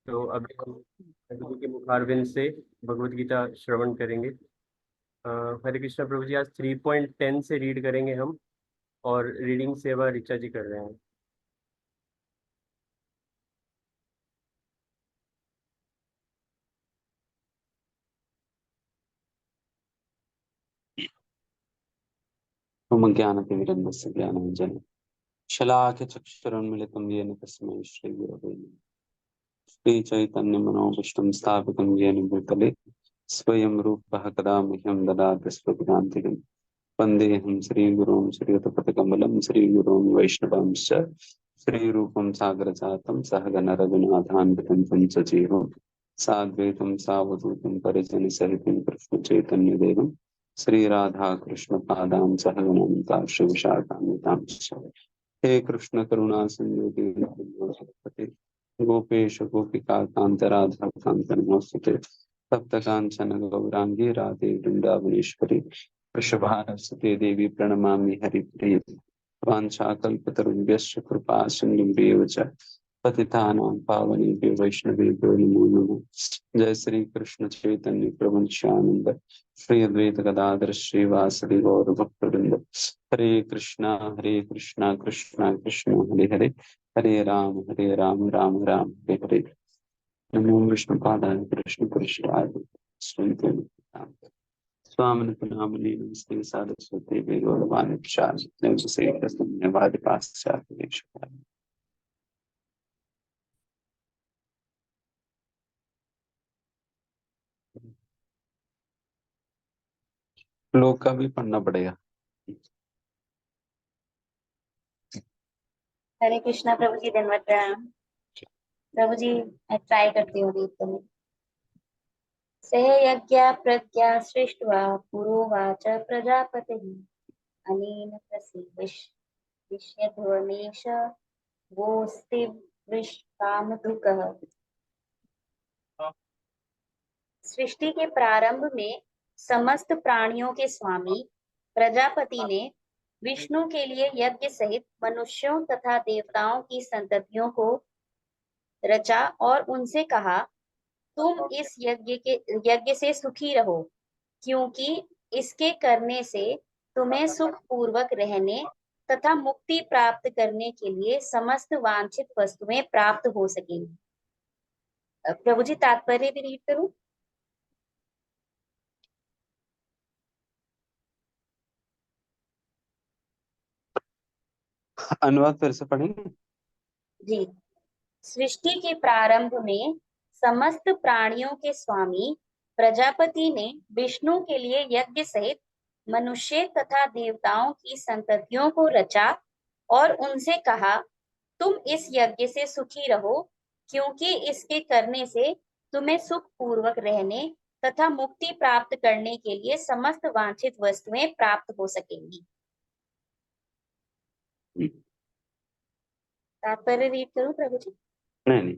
तो अभी हम गुरु के मुखारविंद से भगवत गीता श्रवण करेंगे। हरे कृष्णा प्रभु जी, आज 3.10 से रीड करेंगे हम। और रीडिंग सेवा ऋचा जी कर रहे हैं। मम ज्ञानतिमिरन्दस्य ज्ञानाञ्जनं शलाकचक्षुरुन्मीलितं येन तस्मै श्रीगुरवे नमः। श्रीचैतन्यमनोभीष्टं स्थापितं येन भूतले स्वयं रूपः कदा मह्यं ददाति स्वपदान्तिकं। वन्देऽहं श्रीगुरुं श्रीयुतपथकमलं श्रीगुरुं वैष्णवांश्च श्रीरूपं सागरजातं सहगण रघुनाथान्वितं तं सजीवं साद्वैतं सावधूतं परिजनसहितं कृष्णचैतन्यदेवं श्री राधा कृष्ण पादां सहगणं शिवशाखान्वितांश्च। हे कृष्ण करुणा सिंधु दीनबन्धु जगत्पते गोपेश गोपिका कांत राधा कांत नमोस्तुते तप्त कांचन गौरांगी राधे वृंदावनेश्वरी वृषभानुसुते देवी प्रणमामि हरिप्रिये वाञ्छाकल्पतरुभ्यश्च कृपा सिन्धुभ्येव च पतितानां पावनेभ्यो वैष्णवेभ्यो नमो नमः। जय श्री कृष्ण चैतन्य प्रभु नित्यानंद श्री अद्वैत गदाधर श्रीवासदि गौर भक्तवृंद। हरे कृष्णा कृष्णा कृष्णा हरे हरे हरे राम राम राम हरे हरे। नमो विष्णु पादाय कृष्ण पुरुषाय स्वामिन पुनामनि नमस्ते सारस्वती वेगोरवाणी प्रसाद नमस्ते धन्यवाद पाश्चात्य लोग का भी पढ़ना पड़ेगा। हरे कृष्णा प्रभु जी, धन्यवाद प्रणाम। प्रभु जी, मैं ट्राई करती हूँ रीड करने। सह यज्ञ प्रज्ञा सृष्ट्वा पुरोवाच प्रजापतिः अनेन विष्यध्वनेश गोस्ति वृषकामधुकः। सृष्टि के प्रारंभ में समस्त प्राणियों के स्वामी प्रजापति ने विष्णु के लिए यज्ञ सहित मनुष्यों तथा देवताओं की संततियों को रचा और उनसे कहा, तुम इस यज्ञ से सुखी रहो, क्योंकि इसके करने से तुम्हें सुख पूर्वक रहने तथा मुक्ति प्राप्त करने के लिए समस्त वांछित वस्तुएं प्राप्त हो सकेंगी। प्रभु जी, तात्पर्य भी रीड करूं? अनुवाद फिर से पढ़ेंगे जी। सृष्टि के प्रारंभ में समस्त प्राणियों के स्वामी प्रजापति ने विष्णु के लिए यज्ञ सहित मनुष्य तथा देवताओं की संततियों को रचा और उनसे कहा, तुम इस यज्ञ से सुखी रहो, क्योंकि इसके करने से तुम्हें सुख पूर्वक रहने तथा मुक्ति प्राप्त करने के लिए समस्त वांछित वस्तुएं प्राप्त हो सकेंगी। तात्पर्य रीड करूं प्रभु जी? नहीं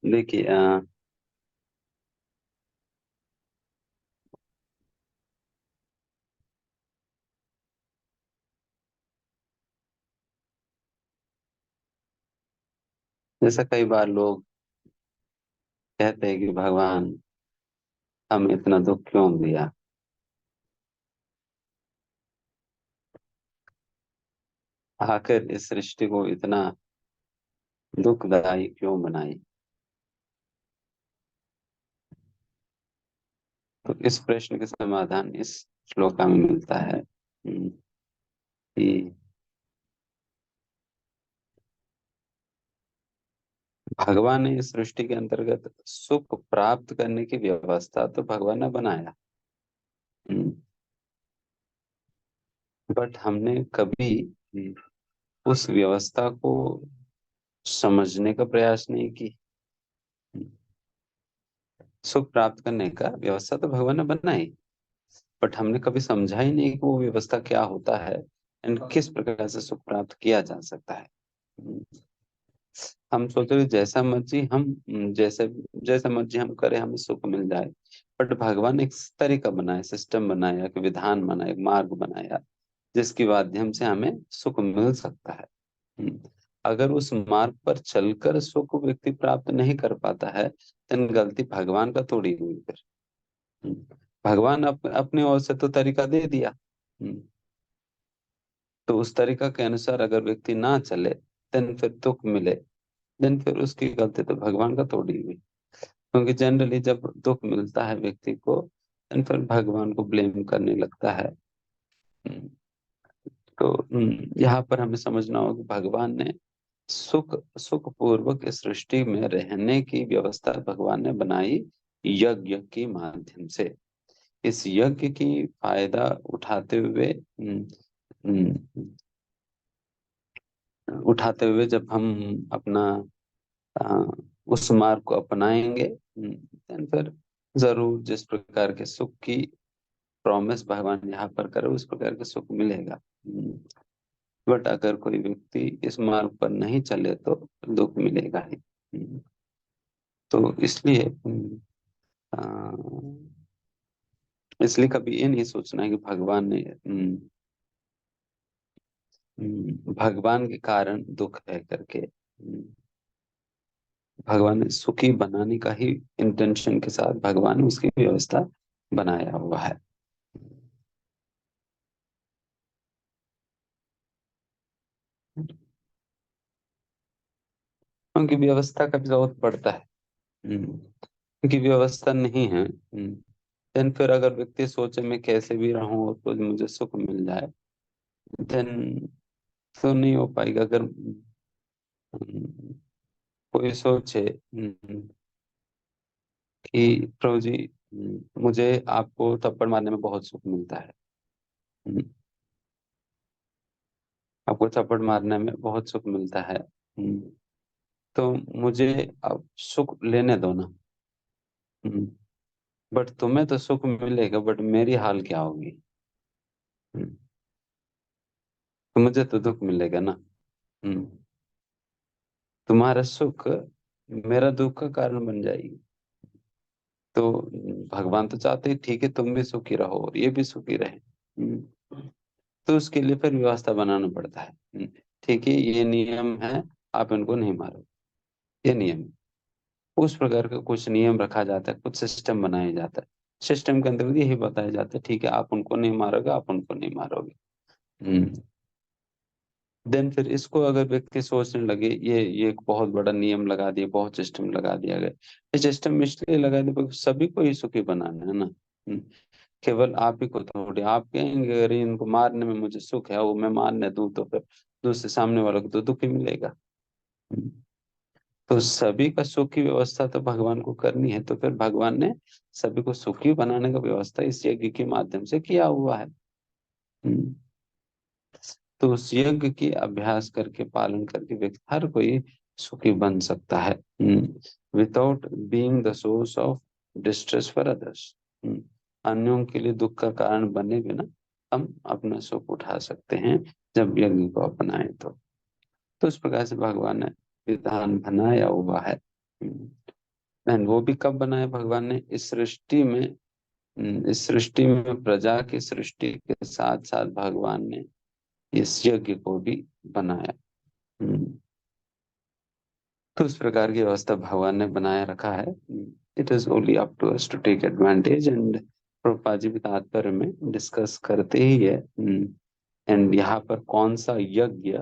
देखिए जैसा कई बार लोग कहते हैं कि भगवान हमें इतना दुख क्यों दिया, आखिर इस सृष्टि को इतना दुखदायी क्यों बनाई। तो इस प्रश्न का समाधान इस श्लोका में मिलता है कि भगवान ने इस सृष्टि के अंतर्गत सुख प्राप्त करने की व्यवस्था तो भगवान ने बनाया, बट हमने कभी उस व्यवस्था को समझने का प्रयास नहीं की। सुख प्राप्त करने का व्यवस्था तो भगवान ने बनाई, बट हमने कभी समझा ही नहीं कि वो व्यवस्था क्या होता है एंड किस प्रकार से सुख प्राप्त किया जा सकता है। हम सोच रहे जैसा मर्जी हम जैसे जैसा मर्जी हम करें हमें सुख मिल जाए, बट भगवान ने एक तरीका बनाया, सिस्टम बनाया, एक विधान बनाया, एक मार्ग बनाया जिसके माध्यम से हमें सुख मिल सकता है। अगर उस मार्ग पर चलकर सुख व्यक्ति प्राप्त नहीं कर पाता है, तो गलती भगवान का थोड़ी हुई फिर। भगवान अपनी ओर से तो तरीका दे दिया, तो उस तरीका के अनुसार अगर व्यक्ति ना चले, देन फिर दुख मिले, देन फिर उसकी गलती तो भगवान का थोड़ी हुई। क्योंकि जनरली जब दुख मिलता है व्यक्ति को, देन फिर भगवान को ब्लेम करने लगता है। तो यहाँ पर हमें समझना होगा कि भगवान ने सुख पूर्वक इस सृष्टि में रहने की व्यवस्था भगवान ने बनाई यज्ञ के माध्यम से। इस यज्ञ की फायदा उठाते हुए जब हम अपना अ, उस मार्ग को अपनाएंगे, then फिर जरूर जिस प्रकार के सुख की प्रॉमिस भगवान यहाँ पर करे उस प्रकार के सुख मिलेगा। बट अगर कोई व्यक्ति इस मार्ग पर नहीं चले तो दुख मिलेगा ही। तो इसलिए कभी ये नहीं सोचना है कि भगवान ने भगवान के कारण दुख है करके। भगवान ने सुखी बनाने का ही इंटेंशन के साथ भगवान ने उसकी व्यवस्था बनाया हुआ है। क्योंकि व्यवस्था का भी जरूरत पड़ता है। क्योंकि व्यवस्था नहीं है, देन फिर अगर व्यक्ति सोचे मैं कैसे भी रहूं और तो मुझे सुख मिल जाए, देन तो नहीं हो पाएगा। अगर कोई सोचे कि प्रभु जी, मुझे आपको थप्पड़ मारने में बहुत सुख मिलता है, आपको थप्पड़ मारने में बहुत सुख मिलता है, तो मुझे अब सुख लेने दो ना। बट तुम्हें तो सुख मिलेगा, बट मेरी हाल क्या होगी? हम्म, तो मुझे तो दुख मिलेगा ना। हम्म, तुम्हारा सुख मेरा दुख का कारण बन जाएगी। तो भगवान तो चाहते हैं ठीक है तुम भी सुखी रहो और ये भी सुखी रहे। तो उसके लिए फिर व्यवस्था बनाना पड़ता है। ठीक है, ये नियम है, आप इनको नहीं मारो, ये नियम है। उस प्रकार का कुछ नियम रखा जाता है, कुछ सिस्टम बनाया जाता है। सिस्टम के अंदर यही बताया जाता है, ठीक है आप उनको नहीं मारोगे, आप उनको नहीं मारोगे। देन फिर इसको अगर व्यक्ति सोचने लगे ये एक बहुत बड़ा नियम लगा दिया, बहुत सिस्टम लगा दिया गया। ये सिस्टम इसलिए लगा दिया क्योंकि सभी को ही सुखी बनाना है ना। केवल आप ही को थोड़ी। आप कहेंगे अगर इनको मारने में मुझे सुख है, वो मैं मारने दूं तो फिर दूसरे सामने वालों को तो दुख ही मिलेगा। हम्म, तो सभी का सुख की व्यवस्था तो भगवान को करनी है, तो फिर भगवान ने सभी को सुखी बनाने का व्यवस्था इस यज्ञ के माध्यम से किया हुआ है। हम्म, तो उस यज्ञ की अभ्यास करके पालन करके व्यक्ति हर कोई सुखी बन सकता है, without being the source of distress for others. अन्यों के लिए दुख का कारण बने बिना हम अपना सुख उठा सकते हैं जब यज्ञ को अपनाएं तो इस प्रकार से भगवान ने विधान बनाया हुआ है। एंड वो भी कब बनाया भगवान ने? इस सृष्टि में प्रजा की सृष्टि के साथ साथ भगवान ने इस यज्ञ को भी बनाया। तो इस प्रकार की व्यवस्था भगवान ने बनाया रखा है। It is only up to us to take advantage. And Prabhupada ji भी तात्पर्य में डिस्कस करते ही है। एंड यहाँ पर कौन सा यज्ञ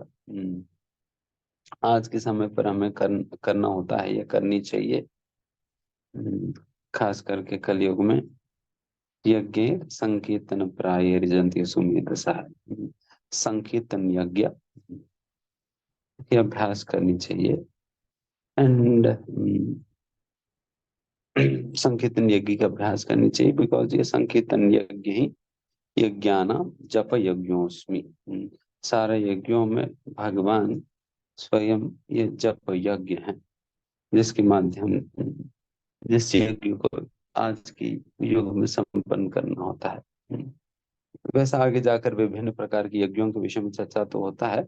आज के समय पर हमें करना होता है या करनी चाहिए, खास करके कलयुग में, यज्ञ संकीर्तन प्राय जंती सुमेध सा, संकीर्तन यज्ञ की अभ्यास करनी चाहिए। एंड संकीर्तन यज्ञ का अभ्यास करनी चाहिए बिकॉज ये संकीर्तन यज्ञ ही यज्ञानाम जप यज्ञोस्मि। सारे यज्ञों में भगवान स्वयं ये जप यज्ञ है, जिसके माध्यम जिस यज्ञ को आज की युग में संपन्न करना होता है। वैसे आगे जाकर विभिन्न प्रकार के यज्ञों के विषय में चर्चा तो होता है,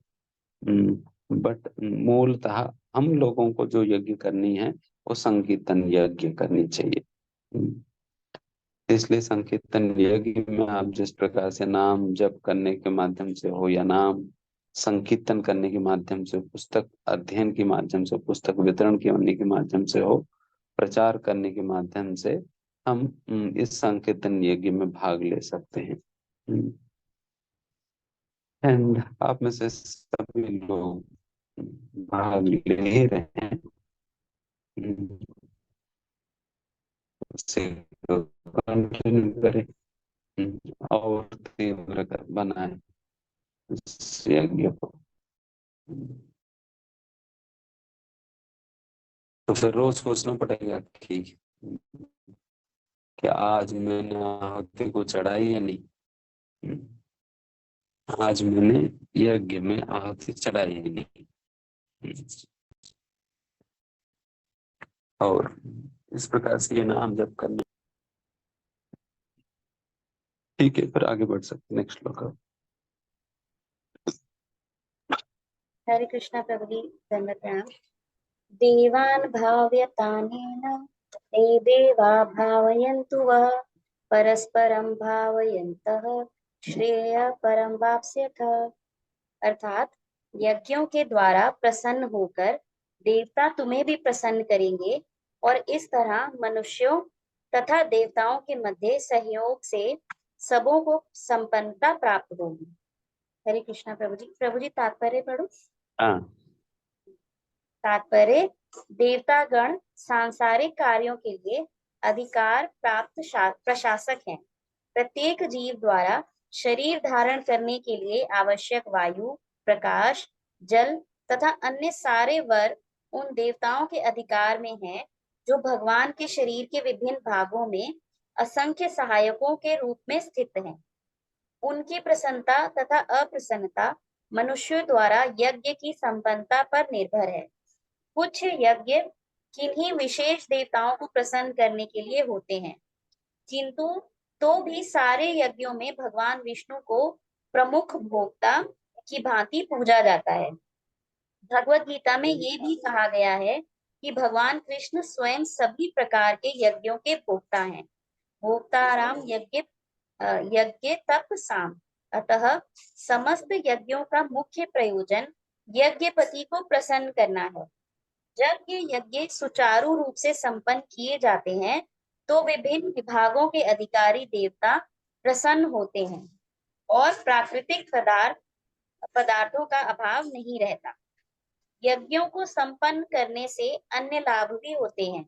बट मूलतः हम लोगों को जो यज्ञ करनी है वो संकीर्तन यज्ञ करनी चाहिए। इसलिए संकीर्तन यज्ञ में आप जिस प्रकार से नाम जप करने के माध्यम से हो या नाम संकीर्तन करने के माध्यम से, पुस्तक अध्ययन के माध्यम से, पुस्तक वितरण के माध्यम से हो, प्रचार करने के माध्यम से हम इस संकीर्तन यज्ञ में भाग ले सकते हैं। एंड आप में से सभी लोग भाग ले ही रहे हैं, उसे कंटिन्यू करें और तीव्र बनाए इस यज्ञ को। तो फिर रोज सोचना पड़ेगा कि क्या आज मैंने आहुति को चढ़ाई या नहीं, आज मैंने यज्ञ में आहुति चढ़ाई या नहीं। और इस प्रकार से ये नाम जप करना। ठीक है, फिर आगे बढ़ सकते, नेक्स्ट श्लोक। हरे कृष्णा प्रभु जी, दंडवत प्रणाम। देवान् भाव्यतानेन ते देवा भावयन्तु वः परस्परं भावयन्तः श्रेय परम वाप्स्यथ। अर्थात यज्ञों के द्वारा प्रसन्न होकर देवता तुम्हें भी प्रसन्न करेंगे और इस तरह मनुष्यों तथा देवताओं के मध्य सहयोग से सबों को संपन्नता प्राप्त होगी। हरे कृष्णा प्रभु जी। प्रभु जी तात्पर्य पढ़ो। तात्पर्य, देवतागण सांसारिक कार्यों के लिए अधिकार प्राप्त प्रशासक हैं। प्रत्येक जीव द्वारा शरीर धारण करने के लिए आवश्यक वायु, प्रकाश, जल तथा अन्य सारे वर उन देवताओं के अधिकार में हैं, जो भगवान के शरीर के विभिन्न भागों में असंख्य सहायकों के रूप में स्थित हैं। उनकी प्रसन्नता तथा अप्रसन्नता मनुष्यों द्वारा यज्ञ की संपन्नता पर निर्भर है। कुछ यज्ञ किन्हीं विशेष देवताओं को प्रसन्न करने के लिए होते हैं, किंतु तो भी सारे यज्ञों में भगवान विष्णु को प्रमुख भोक्ता की भांति पूजा जाता है। भगवत गीता में ये भी कहा गया है कि भगवान कृष्ण स्वयं सभी प्रकार के यज्ञों के भोक्ता हैं। भोक्ताराम यज्ञ तप साम। अतः समस्त यज्ञों का मुख्य प्रयोजन यज्ञपति को प्रसन्न करना है। जब ये यज्ञ सुचारू रूप से संपन्न किए जाते हैं तो विभिन्न विभागों के अधिकारी देवता प्रसन्न होते हैं और प्राकृतिक पदार्थों का अभाव नहीं रहता। यज्ञों को संपन्न करने से अन्य लाभ भी होते हैं,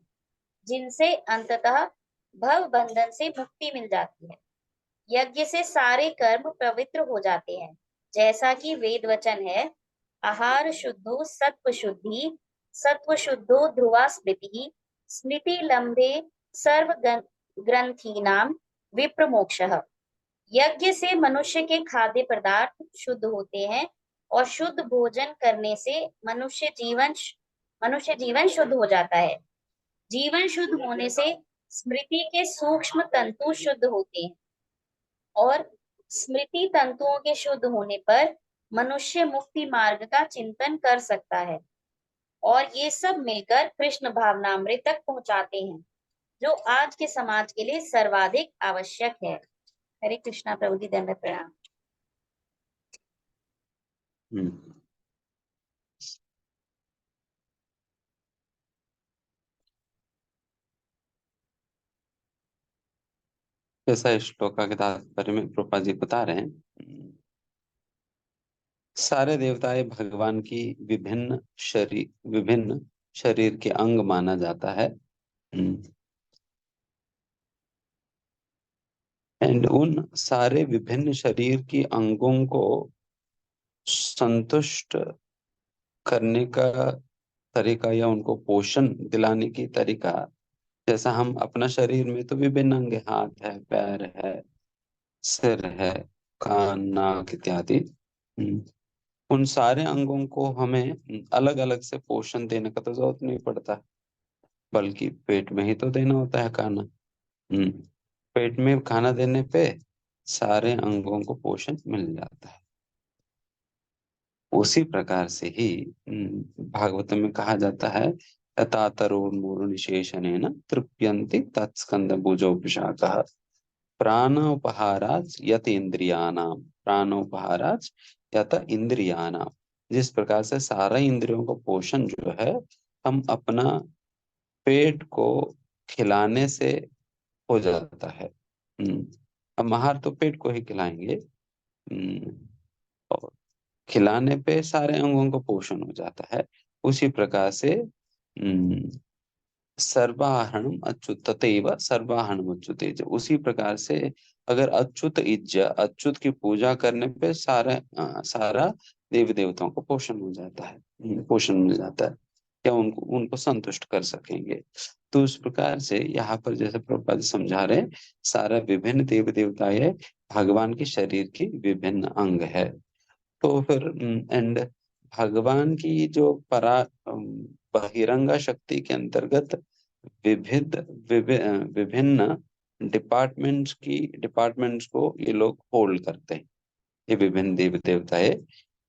जिनसे अंततः भव बंधन से मुक्ति मिल जाती है। यज्ञ से सारे कर्म पवित्र हो जाते हैं, जैसा कि वेद वचन है, आहार शुद्धो सत्व शुद्धि, सत्व शुद्धो ध्रुवा स्मृति, स्मृति लंबे सर्व ग्रंथीनाम विप्र मोक्षः। यज्ञ से मनुष्य के खाद्य पदार्थ शुद्ध होते हैं और शुद्ध भोजन करने से मनुष्य जीवन शुद्ध हो जाता है। जीवन शुद्ध होने से स्मृति के सूक्ष्म तंतु शुद्ध होते हैं और स्मृति तंतुओं के शुद्ध होने पर मनुष्य मुक्ति मार्ग का चिंतन कर सकता है और ये सब मिलकर कृष्ण भावनामृत तक पहुंचाते हैं, जो आज के समाज के लिए सर्वाधिक आवश्यक है। हरे कृष्णा प्रभु जी, दंडवत प्रणाम। जैसा इस श्लोका के तात्पर्य में प्रभुपाद जी बता रहे हैं, सारे देवताएं भगवान की विभिन्न शरीर के अंग माना जाता है। एंड उन सारे विभिन्न शरीर की अंगों को संतुष्ट करने का तरीका या उनको पोषण दिलाने की तरीका, जैसा हम अपना शरीर में तो विभिन्न अंग, हाथ है, पैर है, सिर है, कान, नाक इत्यादि, उन सारे अंगों को हमें अलग अलग से पोषण देने का तो जरूरत नहीं पड़ता, बल्कि पेट में ही तो देना होता है खाना। पेट में खाना देने पे सारे अंगों को पोषण मिल जाता है। उसी प्रकार से ही भागवत में कहा जाता है, यथा तरोर्मूर्निशेषणेन तृप्यन्ति तत्स्कंद भुजो विशाखः प्राणोपहारात् यत इंद्रियाणाम प्राणोपहारात् यथा इंद्रियाणाम, जिस प्रकार से सारा इंद्रियों का पोषण जो है हम अपना पेट को खिलाने से हो जाता है। हम आहार तो पेट को ही खिलाएंगे। और खिलाने पे सारे अंगों का पोषण हो जाता है। उसी प्रकार से सर्वाहरणम अच्युत तथैव सर्वाहरणम अच्युतेज, उसी प्रकार से अगर अच्युत की पूजा करने पे सारा देवी देवताओं को पोषण हो जाता है, पोषण मिल जाता है, क्या उनको उनको संतुष्ट कर सकेंगे। तो उस प्रकार से यहाँ पर जैसे प्रभुपाद समझा रहे, सारा विभिन्न देवी देवताएं भगवान के शरीर की विभिन्न अंग है। तो फिर एंड भगवान की जो बहिरंगा शक्ति के अंतर्गत विविध विभिन्न डिपार्टमेंट्स को ये लोग होल्ड करते हैं, ये विभिन्न देवी देवताएं।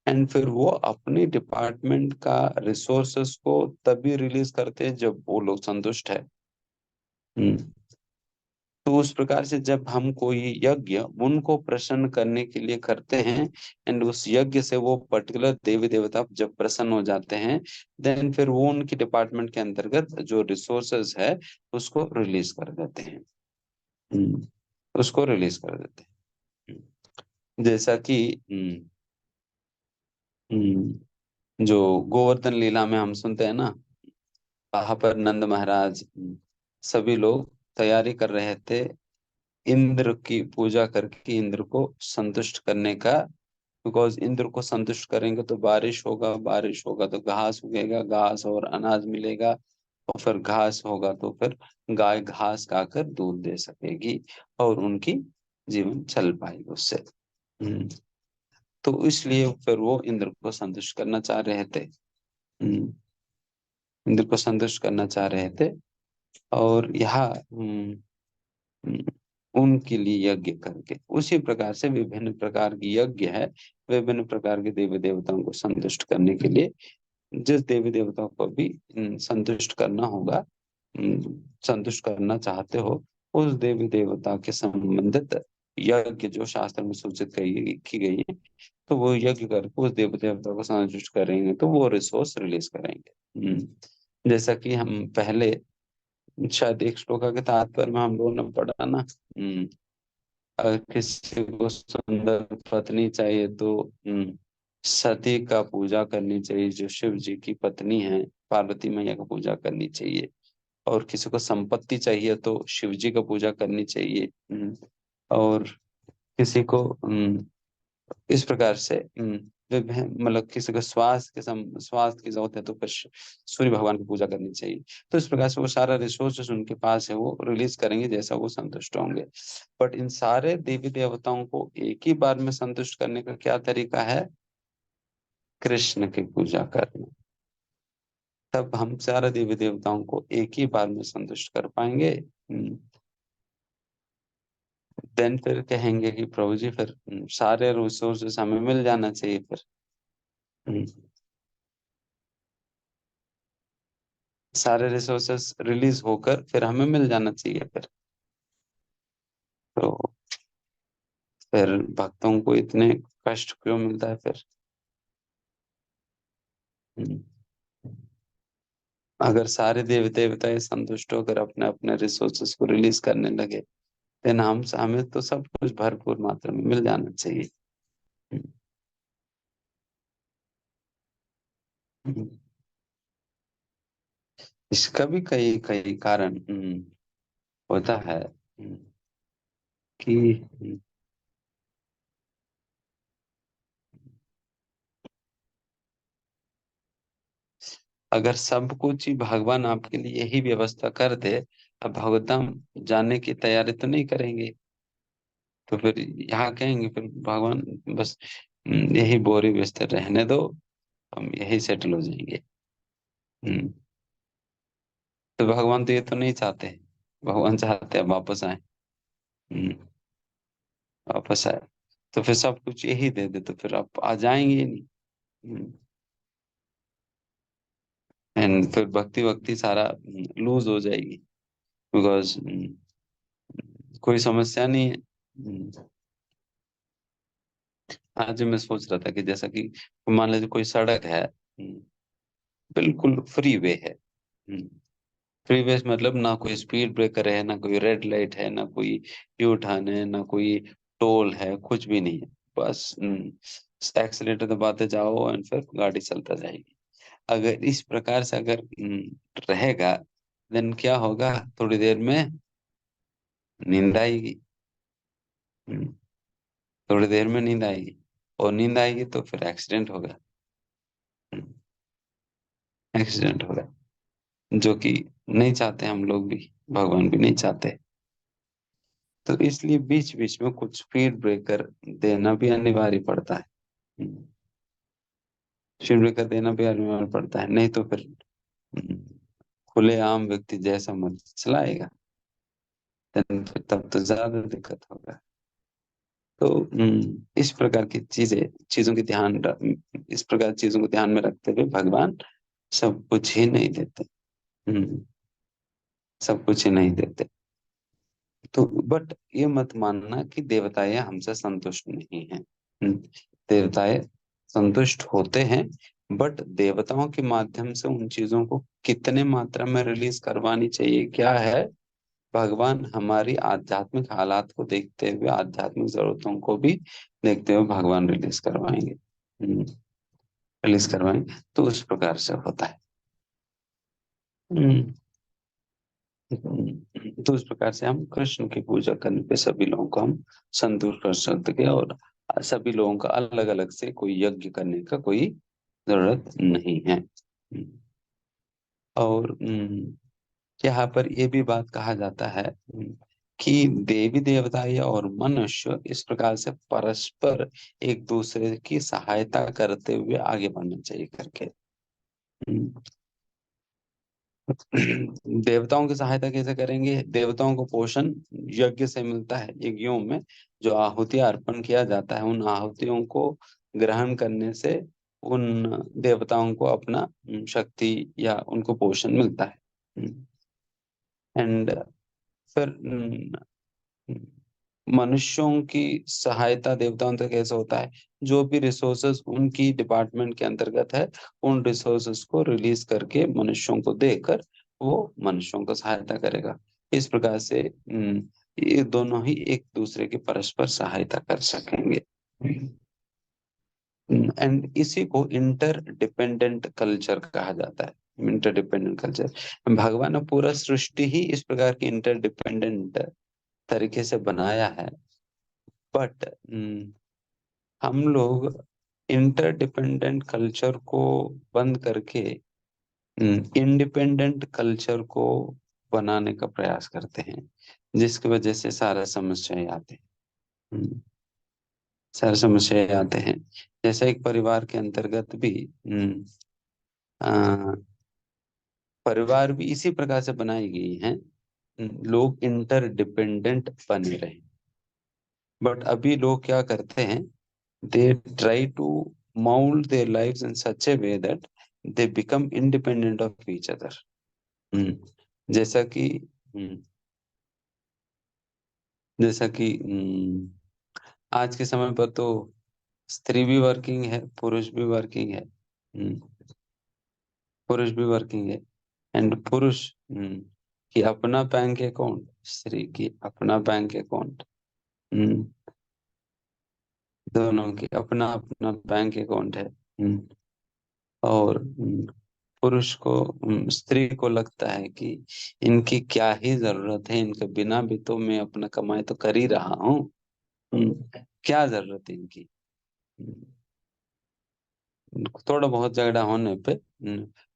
एंड फिर वो अपनी डिपार्टमेंट का रिसोर्सेस को तभी रिलीज करते हैं जब वो लोग संतुष्ट है। तो उस प्रकार से जब हम कोई यज्ञ उनको प्रसन्न करने के लिए करते हैं, एंड उस यज्ञ से वो पर्टिकुलर देवी देवता जब प्रसन्न हो जाते हैं, देन फिर वो उनकी डिपार्टमेंट के अंतर्गत जो रिसोर्सेज है उसको रिलीज कर देते हैं। उसको रिलीज कर देते हैं। जैसा कि जो गोवर्धन लीला में हम सुनते हैं ना, वहां पर नंद महाराज सभी लोग तैयारी कर रहे थे इंद्र की पूजा करके इंद्र को संतुष्ट करने का। बिकॉज इंद्र को संतुष्ट करेंगे तो बारिश होगा, बारिश होगा तो घास उगेगा, घास और अनाज मिलेगा, और फिर घास होगा तो फिर गाय घास खाकर दूध दे सकेगी और उनकी जीवन चल पाएगी उससे। तो इसलिए फिर वो इंद्र को संतुष्ट करना चाह रहे थे। इंद्र को संतुष्ट करना चाह रहे थे, और यहाँ उनके लिए यज्ञ करके उसी प्रकार से विभिन्न प्रकार की यज्ञ है, विभिन्न प्रकार के देवी देवताओं को संतुष्ट करने के लिए। जिस देवी देवताओं को भी संतुष्ट करना होगा, संतुष्ट करना चाहते हो, उस देवी देवता के संबंधित यज्ञ जो शास्त्र में सूचित की गई है, तो वो यज्ञ करके उस देवी देवता को संतुष्ट करेंगे तो वो रिसोर्स रिलीज करेंगे। जैसा कि हम पहले शायद एक श्लोक के तात्पर्य में हम लोगों ने पढ़ा ना, अगर किसी को सुंदर पत्नी चाहिए तो सती का पूजा करनी चाहिए, जो शिव जी की पत्नी है, पार्वती मैया का पूजा करनी चाहिए। और किसी को संपत्ति चाहिए तो शिव जी का पूजा करनी चाहिए। और किसी को इस प्रकार से मतलब किसी को स्वास्थ्य की जरूरत है तो फिर सूर्य भगवान की पूजा करनी चाहिए। तो इस प्रकार से वो सारा रिसोर्सेस उनके पास है, वो रिलीज करेंगे जैसा वो संतुष्ट होंगे। बट इन सारे देवी देवताओं को एक ही बार में संतुष्ट करने का क्या तरीका है? कृष्ण की पूजा करना। तब हम सारे देवी देवताओं को एक ही बार में संतुष्ट कर पाएंगे। देन फिर कहेंगे कि प्रभु जी फिर सारे रिसोर्सेस हमें मिल जाना चाहिए फिर। सारे रिसोर्सेस रिलीज होकर फिर हमें मिल जाना चाहिए फिर। तो फिर भक्तों को इतने कष्ट क्यों मिलता है फिर? अगर सारे देवी देवता संतुष्ट होकर अपने अपने रिसोर्सेस को रिलीज करने लगे, देन हमें तो सब कुछ भरपूर मात्रा में मिल जाना चाहिए। इसका भी कई कई कारण होता है कि अगर सब कुछ ही भगवान आपके लिए यही व्यवस्था कर दे, अब भगवतम जाने की तैयारी तो नहीं करेंगे। तो फिर यहाँ कहेंगे फिर भगवान बस यही बोरी बिस्तर रहने दो, हम यही सेटल हो जाएंगे। तो भगवान तो ये तो नहीं चाहते। भगवान चाहते हैं वापस आए। हम्म, वापस आए तो फिर सब कुछ यही दे दे तो फिर आप आ जाएंगे ही नहीं। एंड फिर भक्ति वक्ति सारा लूज हो जाएगी। बिकॉज कोई समस्या नहीं है। आज मैं सोच रहा था कि जैसा कि मान लीजिए कोई सड़क है, बिल्कुल फ्री वे है। फ्री वे मतलब ना कोई स्पीड ब्रेकर है, ना कोई रेड लाइट है, ना कोई यू टर्न है, ना कोई टोल है, कुछ भी नहीं है। बस एक्सीलेटर दबाते जाओ एंड फिर गाड़ी चलता जाएगी। अगर इस प्रकार से अगर रहेगा, देन क्या होगा, थोड़ी देर में नींद आएगी। हम्म, थोड़ी देर में नींद आएगी, और नींद आएगी तो फिर एक्सीडेंट होगा। एक्सीडेंट होगा, जो कि नहीं चाहते हम लोग भी, भगवान भी नहीं चाहते। तो इसलिए बीच बीच में कुछ स्पीड ब्रेकर देना भी अनिवार्य पड़ता है। स्पीड ब्रेकर देना भी अनिवार्य पड़ता है, नहीं तो फिर हम्म, खुलेआम व्यक्ति जैसा मर्जी चलाएगा, then फिर तब तो ज्यादा दिक्कत होगा। तो इस प्रकार की चीजों की इस प्रकार चीजों को ध्यान में रखते हुए भगवान सब कुछ ही नहीं देते। हम्म, सब कुछ ही नहीं देते। तो बट ये मत मानना कि देवताएं हमसे संतुष्ट नहीं हैं। देवताएं संतुष्ट होते हैं, बट देवताओं के माध्यम से उन चीजों को कितने मात्रा में रिलीज करवानी चाहिए क्या है, भगवान हमारी आध्यात्मिक हालात को देखते हुए, आध्यात्मिक जरूरतों को भी देखते हुए भगवान रिलीज करवाएंगे। रिलीज करवाएंगे, तो उस प्रकार से होता है। हम्म, तो इस प्रकार से हम कृष्ण की पूजा करने पे सभी लोगों को हम संतुष्ट कर सकते हैं, और सभी लोगों का अलग अलग से कोई यज्ञ करने का कोई जरूरत नहीं है। और यहाँ पर ये भी बात कहा जाता है कि देवी देवता या और मनुष्य इस प्रकार से परस्पर एक दूसरे की सहायता करते हुए आगे बढ़ना चाहिए करके। हम्म, देवताओं की सहायता कैसे करेंगे, देवताओं को पोषण यज्ञ से मिलता है। यज्ञों में जो आहुतियां अर्पण किया जाता है, उन आहुतियों को ग्रहण करने से उन देवताओं को अपना शक्ति या उनको पोषण मिलता है। एंड फिर मनुष्यों की सहायता देवताओं तक कैसे होता है, जो भी रिसोर्सेस उनकी डिपार्टमेंट के अंतर्गत है, उन रिसोर्सेस को रिलीज करके मनुष्यों को देकर वो मनुष्यों को सहायता करेगा। इस प्रकार से ये दोनों ही एक दूसरे की परस्पर सहायता कर सकेंगे। एंड इसी को इंटर डिपेंडेंट कल्चर कहा जाता है। इंटर डिपेंडेंट कल्चर, भगवान ने पूरा सृष्टि ही इस प्रकार की इंटर डिपेंडेंट तरीके से बनाया है। बट हम लोग इंटरडिपेंडेंट कल्चर को बंद करके इंडिपेंडेंट कल्चर को बनाने का प्रयास करते हैं, जिसकी वजह से सारा समस्याएं आते हैं। सारे समस्याएं आते हैं। जैसे एक परिवार के अंतर्गत भी अ, परिवार भी इसी प्रकार से बनाई गई हैं, लोग इंटरडिपेंडेंट बने रहे। बट अभी लोग क्या करते हैं, they try to mold their lives in such a way that they become independent of each other। हम्म, जैसा कि जैसा कि आज के समय पर तो स्त्री भी वर्किंग है, पुरुष भी वर्किंग है। पुरुष भी वर्किंग है, एंड पुरुष की अपना बैंक अकाउंट, स्त्री की अपना बैंक अकाउंट। दोनों की अपना अपना बैंक अकाउंट है। और पुरुष को स्त्री को लगता है कि इनकी क्या ही जरूरत है, इनके बिना भी तो मैं अपना कमाई तो कर ही रहा हूँ। क्या जरूरत है इनकी। हम्म, थोड़ा बहुत झगड़ा होने पे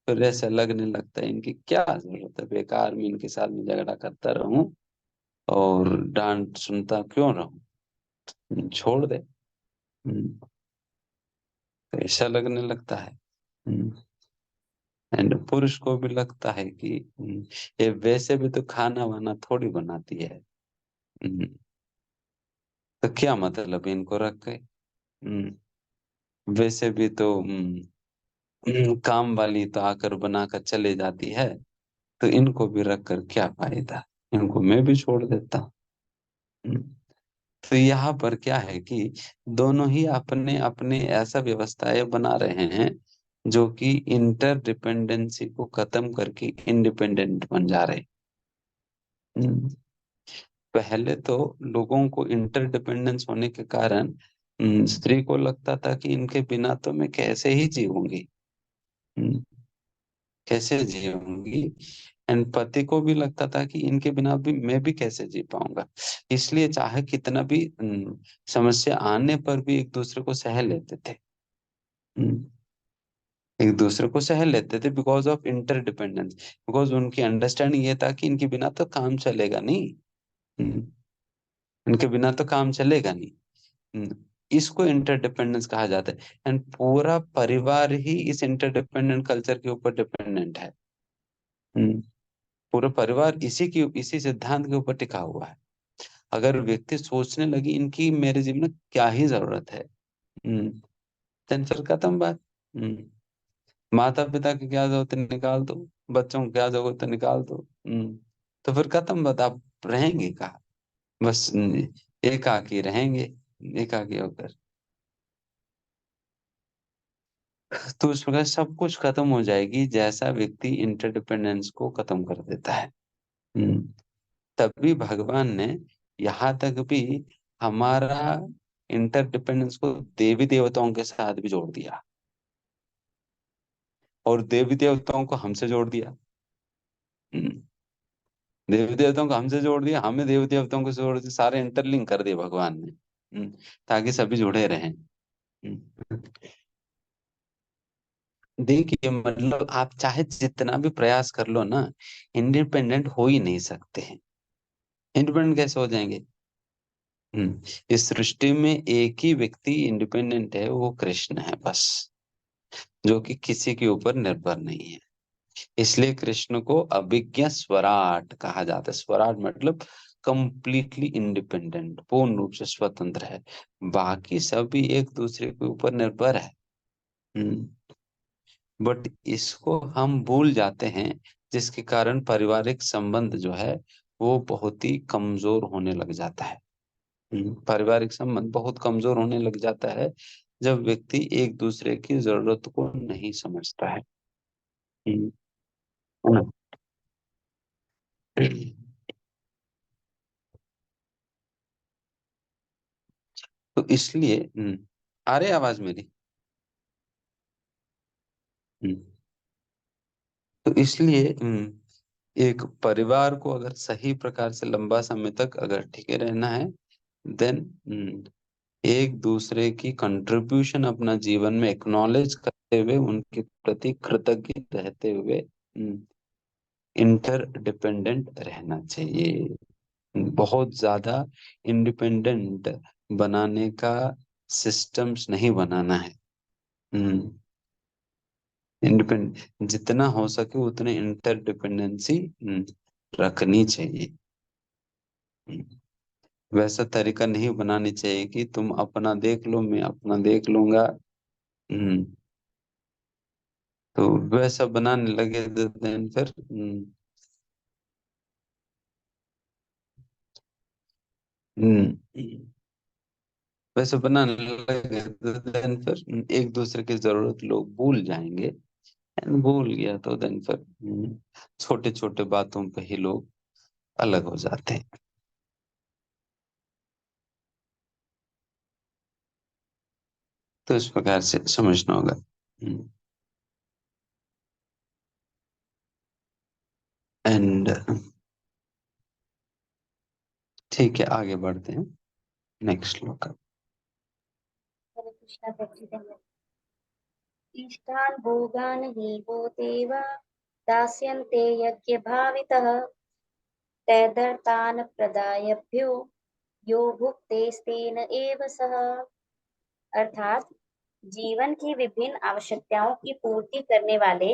फिर ऐसा लगने लगता है इनकी क्या जरूरत है, बेकार में इनके साथ में झगड़ा करता रहूं और डांट सुनता क्यों रहूं, छोड़ दे। तो ऐसा लगने लगता है। एंड पुरुष को भी लगता है कि ये वैसे भी तो खाना वाना थोड़ी बनाती है। हम्म, तो क्या मतलब इनको रख के। वैसे भी तो काम वाली तो आकर बनाकर चले जाती है, तो इनको भी रख कर क्या फायदा, इनको मैं भी छोड़ देता हूँ। तो यहाँ पर क्या है कि दोनों ही अपने अपने ऐसा व्यवस्थाएं बना रहे हैं जो कि इंटरडिपेंडेंसी को खत्म करके इंडिपेंडेंट बन जा रहे हैं। पहले तो लोगों को इंटरडिपेंडेंस होने के कारण स्त्री को लगता था कि इनके बिना तो मैं कैसे ही जीऊंगी। हम्म, कैसे जीऊंगी। एंड पति को भी लगता था कि इनके बिना भी मैं भी कैसे जी पाऊंगा। इसलिए चाहे कितना भी समस्या आने पर भी एक दूसरे को सह लेते थे। हम्म, एक दूसरे को सह लेते थे बिकॉज ऑफ इंटरडिपेंडेंस, बिकॉज उनकी अंडरस्टैंडिंग ये था कि इनके बिना तो काम चलेगा नहीं। हम्म, इनके बिना तो काम चलेगा नहीं। हम्म, इसको इंटरडिपेंडेंस कहा जाता है। एंड पूरा परिवार ही इस इंटरडिपेंडेंट कल्चर के ऊपर डिपेंडेंट है। हम्म, पूरा परिवार इसी सिद्धांत के ऊपर टिका हुआ है। अगर व्यक्ति सोचने लगी इनकी मेरे जीवन में क्या ही जरूरत है, then फिर खत्म बात। माता पिता की क्या जरूरत है निकाल दो, बच्चों को क्या जरूरत है निकाल दो। तो फिर खत्म बात, आप रहेंगे कहाँ? बस एकाकी रहेंगे, एकाकी होकर। तो उस प्रकार सब कुछ खत्म हो जाएगी जैसा व्यक्ति इंटरडिपेंडेंस को खत्म कर देता है। हम्म, तभी भगवान ने यहाँ तक भी हमारा इंटरडिपेंडेंस को देवी देवताओं के साथ भी जोड़ दिया, और देवी देवताओं को हमसे जोड़ दिया। हम्म, देवी देवताओं को हमसे जोड़ दिया, हमें देवी देवताओं को जोड़ दिया, सारे इंटरलिंक कर दिए भगवान ने। ताकि सभी जुड़े रहें। देखिए मतलब आप चाहे जितना भी प्रयास कर लो ना, इंडिपेंडेंट हो ही नहीं सकते हैं। इंडिपेंडेंट कैसे हो जाएंगे? इस सृष्टि में एक ही व्यक्ति इंडिपेंडेंट है, वो कृष्ण है बस, जो कि किसी के ऊपर निर्भर नहीं है। इसलिए कृष्ण को अभिज्ञ स्वराट कहा जाता है। स्वराट मतलब कंप्लीटली इंडिपेंडेंट, पूर्ण रूप से स्वतंत्र है। बाकी सभी एक दूसरे के ऊपर निर्भर है। बट इसको हम भूल जाते हैं, जिसके कारण पारिवारिक संबंध जो है वो बहुत ही कमजोर होने लग जाता है। पारिवारिक संबंध बहुत कमजोर होने लग जाता है जब व्यक्ति एक दूसरे की जरूरत को नहीं समझता है। हम्म, है ना? तो इसलिए आ रही आवाज मेरी? हम्म, तो इसलिए एक परिवार को अगर सही प्रकार से लंबा समय तक अगर टिके रहना है, देन एक दूसरे की कंट्रीब्यूशन अपना जीवन में एक्नॉलेज करते हुए, उनके प्रति कृतज्ञ रहते हुए इंटर डिपेंडेंट रहना चाहिए। बहुत ज्यादा इंडिपेंडेंट बनाने का सिस्टम्स नहीं बनाना है। इंडिपेंडेंट जितना हो सके उतने इंटर डिपेंडेंसी रखनी चाहिए। वैसा तरीका नहीं बनानी चाहिए कि तुम अपना देख लो मैं अपना देख लूंगा। हम्म, तो वैसा बनाने लगे तो then फिर वैसे बनाने लगे तो then फिर एक दूसरे की जरूरत लोग भूल जाएंगे। And भूल गया तो then फिर छोटे छोटे बातों पे ही लोग अलग हो जाते हैं। तो इस प्रकार से समझना होगा। एंड ठीक है, आगे बढ़ते हैं नेक्स्ट श्लोक। हरे कृष्णा प्रभु। इष्टान् भोगान् हि वो देवा दास्यन्ते यज्ञभावितः तैर्दत्तान् प्रदायभ्यो यो भुक्तेस्तेन एव सः। अर्थात जीवन की विभिन्न आवश्यकताओं की पूर्ति करने वाले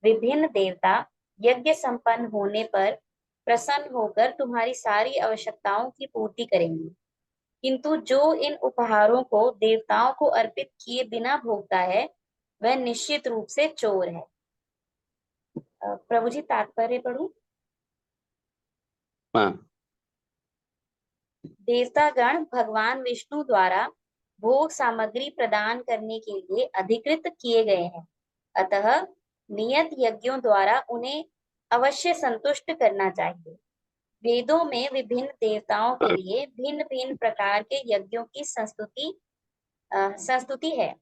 विभिन्न देवता यज्ञ संपन्न होने पर प्रसन्न होकर तुम्हारी सारी आवश्यकताओं की पूर्ति करेंगे, किंतु जो इन उपहारों को देवताओं को अर्पित किए बिना भोगता है वह निश्चित रूप से चोर है। प्रभु जी तात्पर्य पढ़ूं? हाँ, देवतागण भगवान विष्णु द्वारा भोग सामग्री प्रदान करने के लिए अधिकृत किए गए हैं, अतः नियत यज्ञों द्वारा उन्हें अवश्य संतुष्ट करना चाहिए। वेदों में विभिन्न देवताओं के लिए भिन्न भिन्न प्रकार के यज्ञों की संस्तुति है,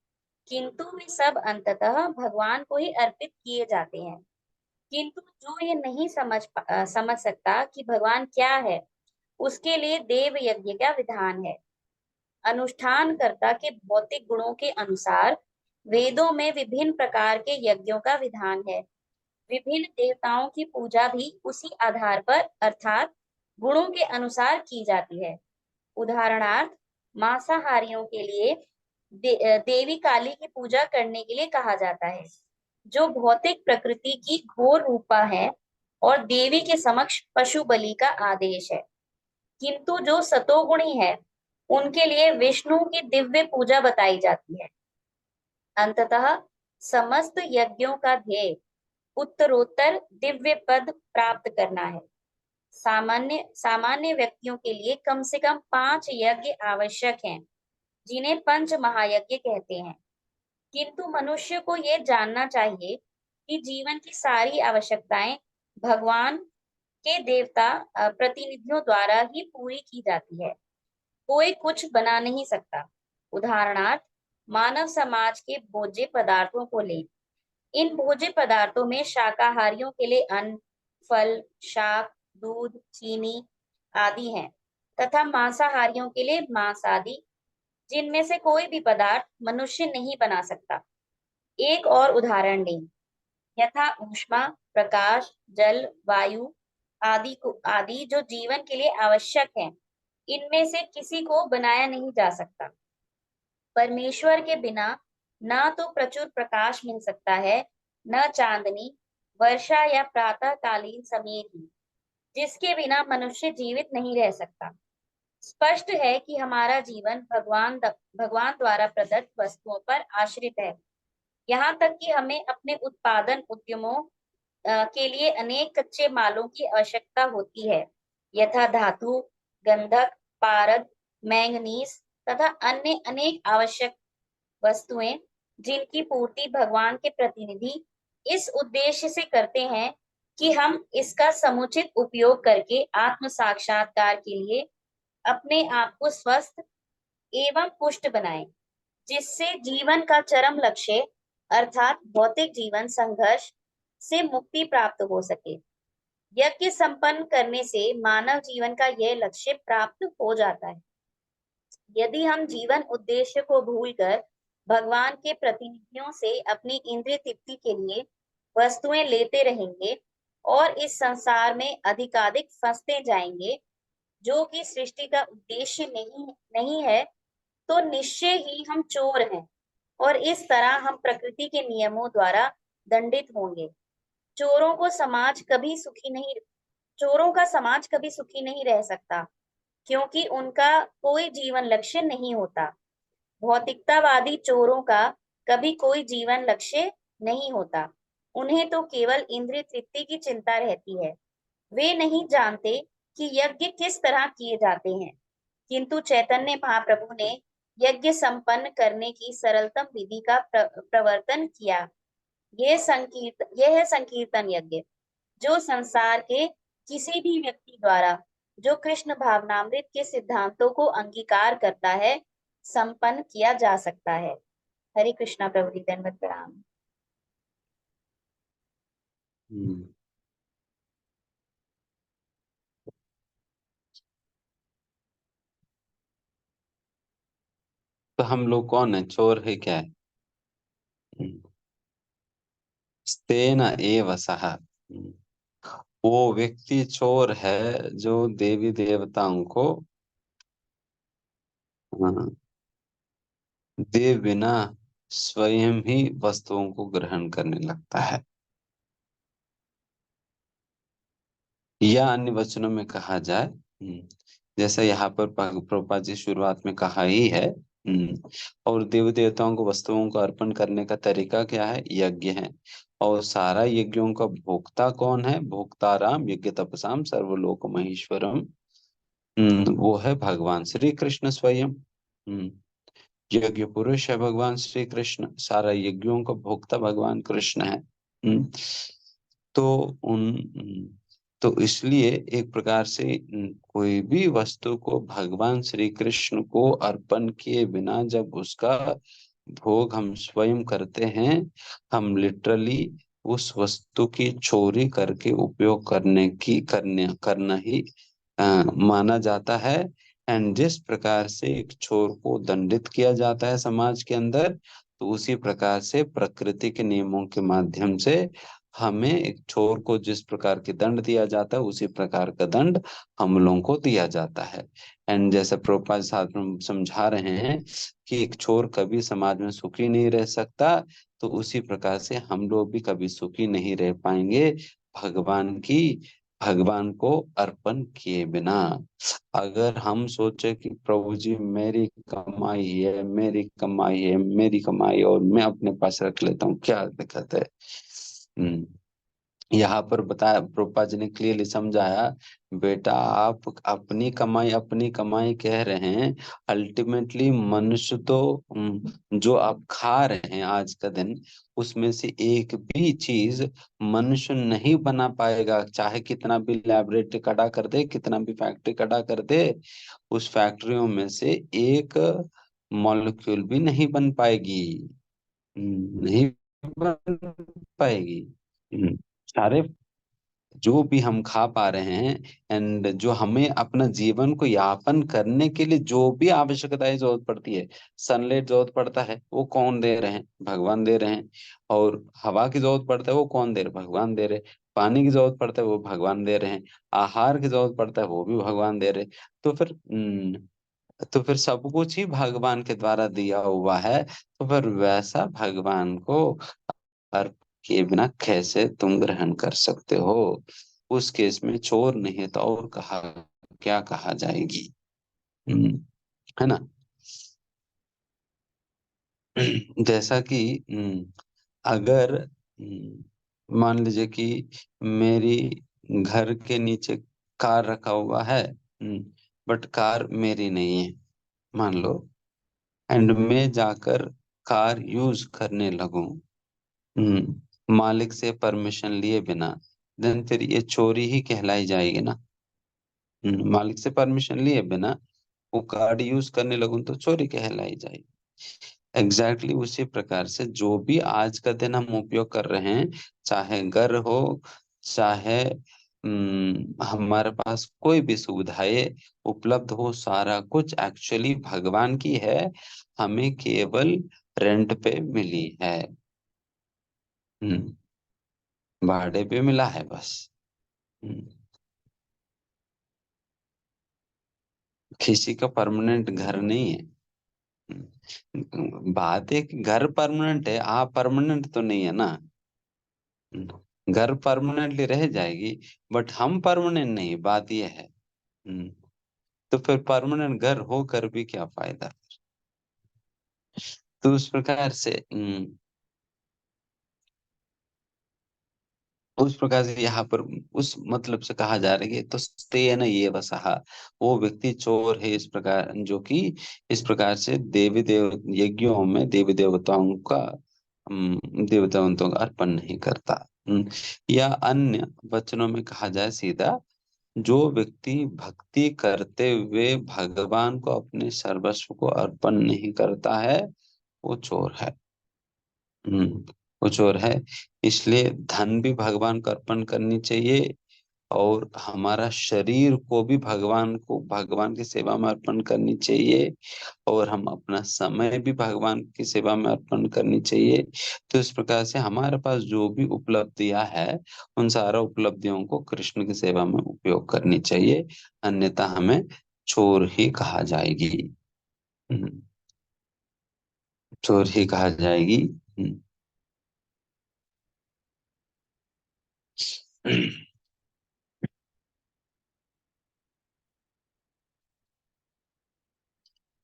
किंतु वे सब अंततः भगवान को ही अर्पित किए जाते हैं। किंतु जो ये नहीं समझ सकता कि भगवान क्या है, उसके लिए देव यज्ञ का विधान है। अनुष्ठानकर्ता के भौतिक गुणों के अनुसार वेदों में विभिन्न प्रकार के यज्ञों का विधान है। विभिन्न देवताओं की पूजा भी उसी आधार पर अर्थात गुणों के अनुसार की जाती है। उदाहरणार्थ, मांसाहारियों के लिए देवी काली की पूजा करने के लिए कहा जाता है, जो भौतिक प्रकृति की घोर रूपा है और देवी के समक्ष पशु बलि का आदेश है। किंतु जो सतोगुणी है, उनके लिए विष्णु की दिव्य पूजा बताई जाती है। अंततः समस्त यज्ञों का ध्येय उत्तरोत्तर दिव्य पद प्राप्त करना है। सामान्य व्यक्तियों के लिए कम से कम 5 यज्ञ आवश्यक हैं, जिन्हें पंच महायज्ञ कहते हैं। किंतु मनुष्य को यह जानना चाहिए कि जीवन की सारी आवश्यकताएं भगवान के देवता प्रतिनिधियों द्वारा ही पूरी की जाती है। कोई कुछ बना नहीं सकता। उदाहरणार्थ, मानव समाज के भोज्य पदार्थों को लें। इन भोज्य पदार्थों में शाकाहारियों के लिए अन्न, फल, शाक, दूध, चीनी आदि हैं, तथा मांसाहारियों के लिए मांस आदि, जिनमें से कोई भी पदार्थ मनुष्य नहीं बना सकता। एक और उदाहरण लें, यथा ऊष्मा, प्रकाश, जल, वायु आदि जो जीवन के लिए आवश्यक हैं, इनमें से किसी को बनाया नहीं जा सकता। परमेश्वर के बिना न तो प्रचुर प्रकाश मिल सकता है, न चांदनी, वर्षा या प्रातःकालीन समय ही, जिसके बिना मनुष्य जीवित नहीं रह सकता। स्पष्ट है कि हमारा जीवन भगवान द्वारा प्रदत्त वस्तुओं पर आश्रित है। यहाँ तक कि हमें अपने उत्पादन उद्यमों के लिए अनेक कच्चे मालों की आवश्यकता होती है, यथा धातु, गंधक, पारद, मैंगनीज तथा अन्य अनेक आवश्यक वस्तुएं, जिनकी पूर्ति भगवान के प्रतिनिधि इस उद्देश्य से करते हैं कि हम इसका समुचित उपयोग करके आत्म साक्षात्कार के लिए अपने आप को स्वस्थ एवं पुष्ट बनाएं, जिससे जीवन का चरम लक्ष्य अर्थात भौतिक जीवन संघर्ष से मुक्ति प्राप्त हो सके। यज्ञ संपन्न करने से मानव जीवन का यह लक्ष्य प्राप्त हो जाता है। यदि हम जीवन उद्देश्य को भूलकर भगवान के प्रतिनिधियों से अपनी इंद्रिय तृप्ति के लिए वस्तुएं लेते रहेंगे और इस संसार में अधिकाधिक फंसते जाएंगे, जो कि सृष्टि का उद्देश्य नहीं है, तो निश्चय ही हम चोर हैं और इस तरह हम प्रकृति के नियमों द्वारा दंडित होंगे। चोरों का समाज कभी सुखी नहीं रह सकता, क्योंकि उनका कोई जीवन लक्ष्य नहीं होता। भौतिकतावादी चोरों का कभी कोई जीवन लक्ष्य नहीं होता। उन्हें तो केवल इंद्रिय तृप्ति की चिंता रहती है। वे नहीं जानते कि यज्ञ किस तरह किए जाते हैं, किंतु चैतन्य महाप्रभु ने यज्ञ संपन्न करने की सरलतम विधि का प्रवर्तन किया। यह है संकीर्तन यज्ञ, जो संसार के किसी भी व्यक्ति द्वारा जो कृष्ण भावनामृत के सिद्धांतों को अंगीकार करता है, संपन्न किया जा सकता है। हरे कृष्णा प्रभु जी, दंडवत प्रणाम। तो हम लोग कौन है? चोर है क्या है? स्तेन एव सह, वो व्यक्ति चोर है जो देवी देवताओं को दे बिना स्वयं ही वस्तुओं को ग्रहण करने लगता है। या अन्य वचनों में कहा जाए, जैसा यहाँ पर प्रभुपाद जी शुरुआत में कहा ही है, और देवी देवताओं को वस्तुओं को अर्पण करने का तरीका क्या है? यज्ञ है। और सारा यज्ञों का भोक्ता कौन है? भोक्ता राम, यज्ञ तपसाम सर्वलोक महेश्वरम। वो है भगवान श्री कृष्ण स्वयं। यज्ञ पुरुष है भगवान श्री कृष्ण, सारा यज्ञों का भोक्ता भगवान कृष्ण है। तो तो इसलिए एक प्रकार से कोई भी वस्तु को भगवान श्री कृष्ण को अर्पण किए बिना जब उसका भोग हम स्वयं करते हैं, हम लिटरली उस वस्तु की चोरी करके उपयोग करना ही माना जाता है। एंड जिस प्रकार से एक चोर को दंडित किया जाता है समाज के अंदर, तो उसी प्रकार से प्रकृति के नियमों के माध्यम से हमें एक चोर को जिस प्रकार के दंड दिया जाता है, उसी प्रकार का दंड हम लोगों को दिया जाता है। एंड जैसे प्रभुपाद साहब हम समझा रहे हैं कि एक चोर कभी समाज में सुखी नहीं रह सकता, तो उसी प्रकार से हम लोग भी कभी सुखी नहीं रह पाएंगे भगवान को अर्पण किए बिना। अगर हम सोचे कि प्रभु जी मेरी कमाई है, मेरी कमाई है, मेरी कमाई और मैं अपने पास रख लेता हूँ, क्या दिक्कत है। हम्म यहाँ पर बताया, प्रोपा जी ने क्लियरली समझाया, बेटा आप अपनी कमाई कह रहे हैं, अल्टीमेटली मनुष्य तो जो आप खा रहे हैं आज का दिन, उसमें से एक भी चीज मनुष्य नहीं बना पाएगा, चाहे कितना भी लैबोरेटरी खड़ा कर दे, कितना भी फैक्ट्री खड़ा कर दे, उस फैक्ट्रियों में से एक मॉलिक्यूल भी नहीं बन पाएगी। नहीं बन पाएगी। सारे जो भी हम खा पा रहे हैं एंड जो हमें अपना जीवन को यापन करने के लिए जो भी आवश्यकताएं जरूरत पड़ती है, सनलाइट जरूरत पड़ता है, वो कौन दे रहे हैं? भगवान दे रहे हैं। और हवा की जरूरत पड़ता है, वो कौन दे रहे? भगवान दे रहे हैं। पानी की जरूरत पड़ता है, वो भगवान दे रहे हैं। आहार की जरूरत पड़ता है, वो भी भगवान दे रहे हैं। तो फिर सब कुछ ही भगवान के द्वारा दिया हुआ है, तो फिर वैसा भगवान को अर्प किए बिना कैसे तुम ग्रहण कर सकते हो? उस केस में चोर नहीं तो और क्या कहा जाएगी? हम्म, है ना। जैसा कि अगर मान लीजिए कि मेरी घर के नीचे कार रखा हुआ है, बट कार मेरी नहीं है, मान लो, एंड मैं जाकर कार यूज करने लगूं मालिक से परमिशन लिए बिना, देन फिर ये चोरी ही कहलाई जाएगी ना। मालिक से परमिशन लिए बिना वो कार्ड यूज करने लगूं तो चोरी कहलाई जाएगी। एग्जैक्टली उसी प्रकार से जो भी आज का दिन हम उपयोग कर रहे हैं, चाहे घर हो, चाहे हमारे पास कोई भी सुविधाएं उपलब्ध हो, सारा कुछ एक्चुअली भगवान की है, हमें केवल रेंट पे मिली है। हम्म भाड़े पे मिला है बस। हम्म, किसी का परमानेंट घर नहीं है। बात है कि घर परमानेंट है, आप परमानेंट तो नहीं है ना। घर परमानेंटली रह जाएगी, बट हम परमानेंट नहीं, बात यह है। हम्म, तो फिर परमानेंट घर होकर भी क्या फायदा? तो उस प्रकार से उस प्रकार से यहाँ पर उस मतलब से कहा जा रहा है कि तो तेन ये वसहा, वो व्यक्ति चोर है, इस प्रकार जो कि इस प्रकार से देवी देव यज्ञों में देवी देवताओं का देवताओं का अर्पण नहीं करता। या अन्य वचनों में कहा जाए सीधा, जो व्यक्ति भक्ति करते हुए भगवान को अपने सर्वस्व को अर्पण नहीं करता है, वो चोर है। वो चोर है। इसलिए धन भी भगवान को अर्पण करनी चाहिए, और हमारा शरीर को भी भगवान की सेवा में अर्पण करनी चाहिए, और हम अपना समय भी भगवान की सेवा में अर्पण करनी चाहिए। तो इस प्रकार से हमारे पास जो भी उपलब्धियां है, उन सारा उपलब्धियों को कृष्ण की सेवा में उपयोग करनी चाहिए, अन्यथा हमें चोर ही कहा जाएगी। हम्म, चोर ही कहा जाएगी। हम्म,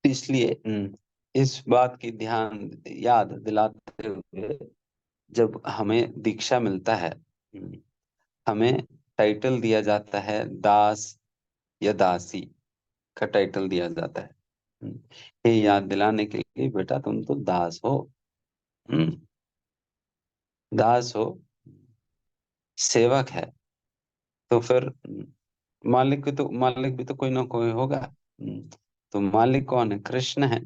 इसलिए इस बात की ध्यान याद दिलाते हुए, जब हमें दीक्षा मिलता है, हमें टाइटल दिया जाता है दास या दासी। का टाइटल दिया जाता है। ये याद दिलाने के लिए बेटा तुम तो दास हो, दास हो, सेवक है। तो फिर मालिक भी तो कोई ना कोई होगा। तो मालिक कौन है? कृष्ण है।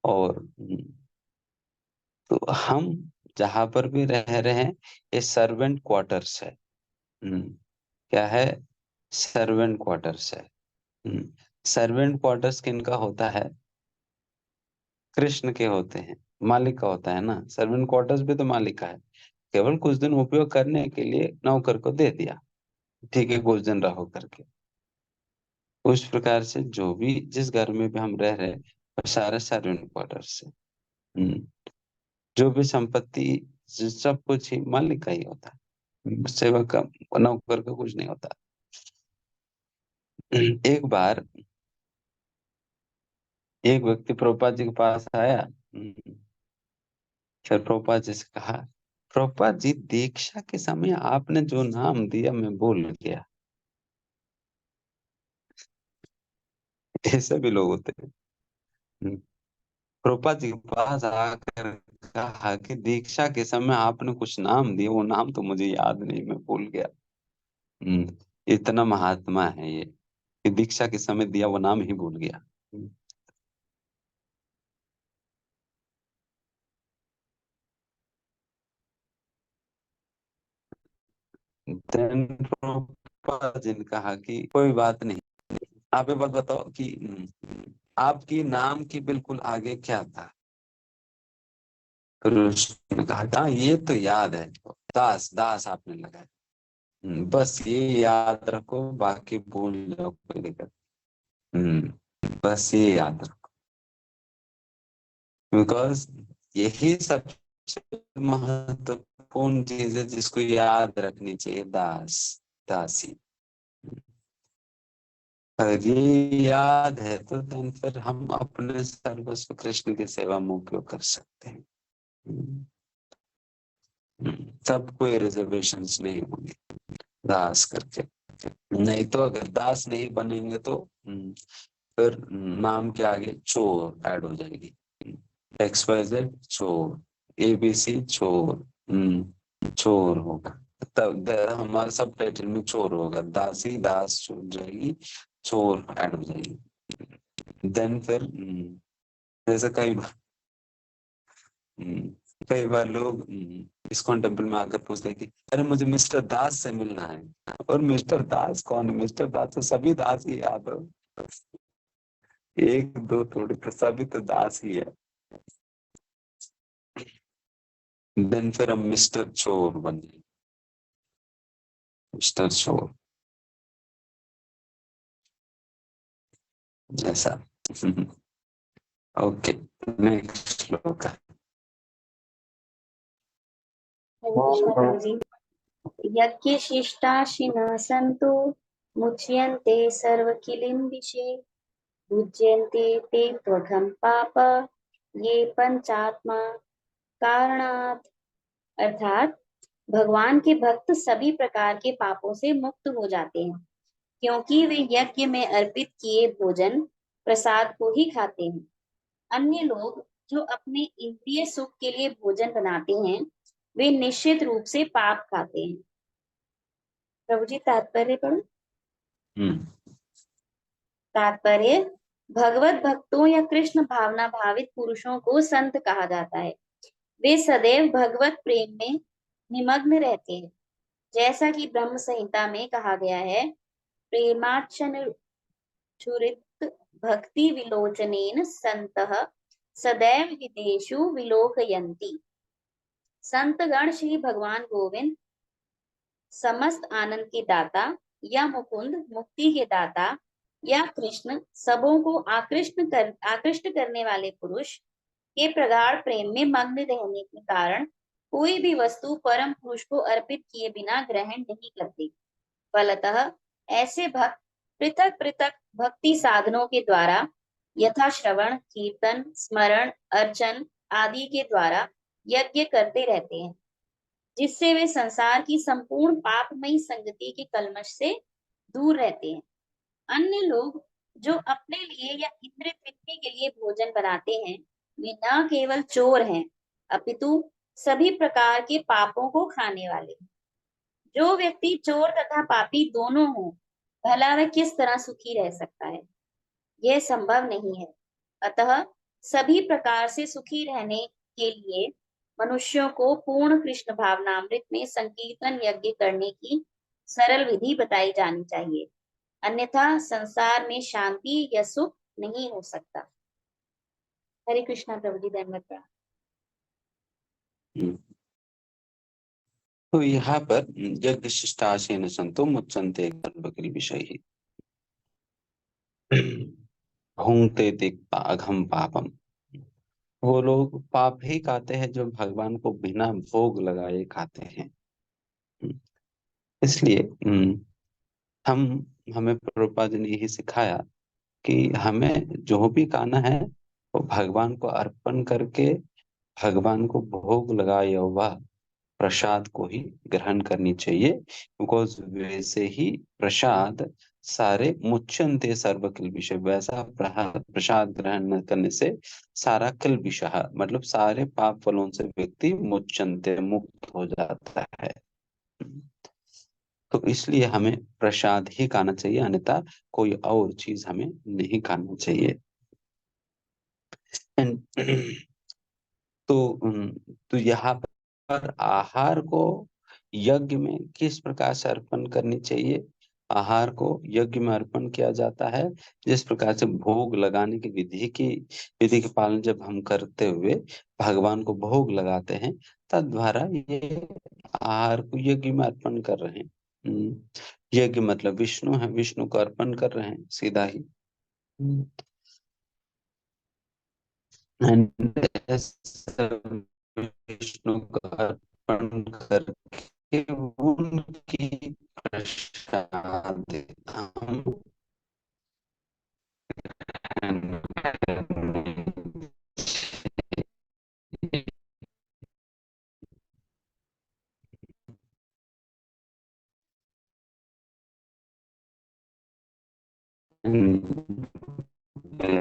और तो हम जहां पर भी रह रहे हैं ये सर्वेंट क्वार्टर्स है। क्या है? सर्वेंट क्वार्टर्स है। सर्वेंट क्वार्टर्स किनका होता है? कृष्ण के होते हैं, मालिक का होता है ना। सर्वेंट क्वार्टर्स भी तो मालिक का है, केवल कुछ दिन उपयोग करने के लिए नौकर को दे दिया, ठीक है, कुछ दिन रहो करके। उस प्रकार से जो भी जिस घर में भी हम रह रहे हैं वो सारा सर्वेंट क्वार्टर्स है। हम्म, जो भी संपत्ति सब कुछ ही मालिक का ही होता है, सेवक का नौकर का कुछ नहीं होता। एक बार एक व्यक्ति प्रभुपाद जी के पास आया। फिर प्रभुपाद जी से कहा, प्रभुपाद जी दीक्षा के समय आपने जो नाम दिया मैं भूल गया। ऐसे भी लोग होते हैं। प्रभुपाद जी के पास आकर कहा कि दीक्षा के समय आपने कुछ नाम दिया, वो नाम तो मुझे याद नहीं, मैं भूल गया। इतना महात्मा है ये कि दीक्षा के समय दिया वो नाम ही भूल गया। देन प्रभुपाद जी ने कहा कि कोई बात नहीं, आप एक बात बताओ कि आपकी नाम की बिल्कुल आगे क्या था? फिर उसने कहा हाँ ये तो याद है, दास दास आपने लगाया। बस ये याद रखो, बाकी भूल जाओ, कोई दिक्कत। बस ये याद रखो, बिकॉज यही सबसे महत्वपूर्ण चीज है जिसको याद रखनी चाहिए, दास दासी। अगर ये याद है तो then फिर हम अपने सर्वस्व कृष्ण की सेवा में उपयोग कर सकते हैं। तब कोई रिजर्वेशंस नहीं होंगे दास करके। नहीं तो अगर दास नहीं बनेंगे तो फिर नाम के आगे चोर ऐड हो जाएगी। XYZ चोर, ABC चोर, चोर होगा। तब हमारे सब टाइटल में चोर होगा, दासी दास छूट जाएगी, चोर ऐड हो जाएगी। देन फिर जैसे कई बार लोग इस्कॉन टेम्पल में आकर पूछते हैं कि अरे मुझे मिस्टर दास से मिलना है। और मिस्टर दास कौन है? मिस्टर दास तो सभी दास ही याद हो, एक दो थोड़ी, तो सभी तो दास ही है। देन फिर हम मिस्टर चोर बने, मिस्टर चोर जैसा। ओके, नेक्स्ट श्लोक। हरे कृष्ण प्रभु जी। यज्ञ शिष्टाशिनः सन्तु मुच्यन्ते सर्वकिलिम्बिषे भुज्यन्ते ते त्वघं पाप ये पंचात्मा कारणात्। अर्थात भगवान के भक्त सभी प्रकार के पापों से मुक्त हो जाते हैं क्योंकि वे यज्ञ में अर्पित किए भोजन प्रसाद को ही खाते हैं। अन्य लोग जो अपने इंद्रिय सुख के लिए भोजन बनाते हैं वे निश्चित रूप से पाप खाते हैं। प्रभु जी तात्पर्य पढ़ो। तात्पर्य, भगवत भक्तों या कृष्ण भावना भावित पुरुषों को संत कहा जाता है। वे सदैव भगवत प्रेम में निमग्न रहते हैं, जैसा कि ब्रह्म संहिता में कहा गया है, प्रेमाचन छुरित भक्ति विलोचनेन संतः सदैव विदेशु विलोकयन्ति। संतगण श्री भगवान गोविंद समस्त आनंद के दाता या मुकुंद मुक्ति के दाता या कृष्ण सबों को आकृष्ट करने वाले पुरुष के प्रगाढ़ प्रेम में मग्न रहने के कारण कोई भी वस्तु परम पुरुष को अर्पित किए बिना ग्रहण नहीं करते। फलतः ऐसे भक्त पृथक पृथक भक्ति साधनों के द्वारा यथा श्रवण कीर्तन स्मरण अर्चन आदि के द्वारा यज्ञ करते रहते हैं, जिससे वे संसार की संपूर्ण पापमयी संगति के कलमश से दूर रहते हैं। अन्य लोग जो अपने लिए या इंद्र तृप्ति के लिए भोजन बनाते हैं, वे न केवल चोर हैं, अपितु सभी प्रकार के पापों को खाने वाले हैं। जो व्यक्ति चोर तथा पापी दोनों हो, भला वह किस तरह सुखी रह सकता है? यह संभव नहीं है। अतः सभी प्रकार से सुखी रहने के लिए मनुष्यों को पूर्ण कृष्ण भावनामृत में संकीर्तन यज्ञ करने की सरल विधि बताई जानी चाहिए, अन्यथा संसार में शांति या सुख नहीं हो सकता। हरे कृष्णा प्रभु जी, धन्यवाद प्रणाम। तो यहाँ पर यज्ञ शिष्टासेन संतो मुच्यन्ते सर्वकिल विषयः भुंक्ते तिक्ता अघम पापम। वो लोग पाप ही खाते हैं जो भगवान को बिना भोग लगाए खाते हैं। इसलिए हम हमें प्रभुपाद जी ने यही सिखाया कि हमें जो भी खाना है वो भगवान को अर्पण करके भगवान को भोग लगाया हुआ प्रसाद को ही ग्रहण करनी चाहिए, बिकॉज वैसे ही प्रसाद सारे मुच्यन्ते सर्व किल्बिषः, वैसा प्रसाद ग्रहण न करने से सारा किल्बिषः मतलब सारे पाप फलों से व्यक्ति मुच्यन्ते मुक्त हो जाता है। तो इसलिए हमें प्रसाद ही खाना चाहिए, अन्यथा कोई और चीज हमें नहीं खाना चाहिए। And तो यहाँ पर आहार को यज्ञ में किस प्रकार से अर्पण करनी चाहिए? आहार को यज्ञ में अर्पण किया जाता है जिस प्रकार से भोग लगाने की विधि के पालन जब हम करते हुए भगवान को भोग लगाते हैं, तद्वारा ये आहार को यज्ञ में अर्पण कर रहे हैं। यज्ञ मतलब विष्णु है, विष्णु को अर्पण कर रहे हैं सीधा ही। And विष्णु को अर्पण करके उनकी प्रसाद हम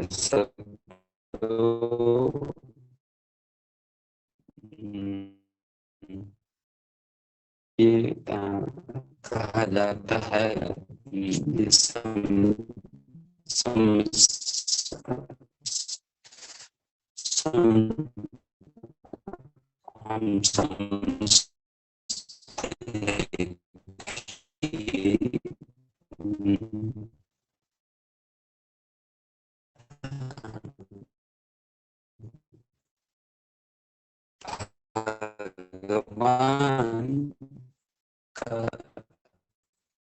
सब ये कहा जाता है ये सम, सम, हम भगवान का